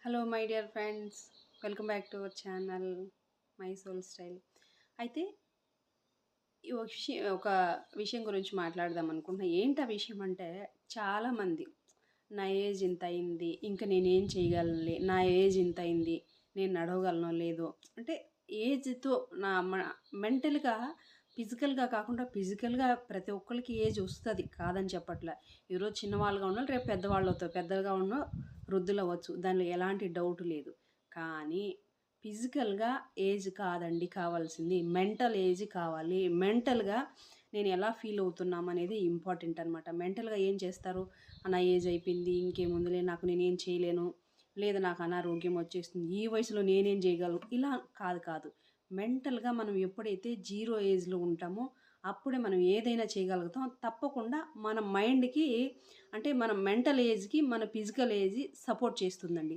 Hello my dear friends, welcome back to our channel my soul style. అయితే ఒక విషయం గురించి మాట్లాడదాం అనుకుంటున్నా. ఏంటి ఆ విషయం అంటే, చాలామంది నా ఏజ్ ఇంత అయింది, ఇంకా నేనేం చేయగలనులే, నా ఏజ్ ఇంత అయింది, నేను నడవగలనో లేదో అంటే ఏజ్తో నా మెంటల్గా ఫిజికల్గా కాకుండా ఫిజికల్గా ప్రతి ఒక్కరికి ఏజ్ వస్తుంది, కాదని చెప్పట్లే. ఈరోజు చిన్నవాళ్ళుగా ఉన్నారు, రేపు పెద్దవాళ్ళు అవుతారు, పెద్దగా ఉన్న వృద్ధులు అవ్వచ్చు, దానిలో ఎలాంటి డౌట్ లేదు. కానీ ఫిజికల్గా ఏజ్ కాదండి కావాల్సింది, మెంటల్ ఏజ్ కావాలి. మెంటల్గా నేను ఎలా ఫీల్ అవుతున్నాం అనేది ఇంపార్టెంట్ అనమాట. మెంటల్గా ఏం చేస్తారు, నా ఏజ్ అయిపోయింది, ఇంకేముందులే, నాకు నేనేం చేయలేను, లేదా నాకు అనారోగ్యం వచ్చేస్తుంది, ఈ వయసులో నేనేం చేయగలను, ఇలా కాదు. మెంటల్గా మనం ఎప్పుడైతే జీరో ఏజ్లో ఉంటామో అప్పుడే మనం ఏదైనా చేయగలుగుతాం. తప్పకుండా మన మైండ్కి, అంటే మన మెంటల్ ఏజ్కి మన ఫిజికల్ ఏజ్ సపోర్ట్ చేస్తుందండి.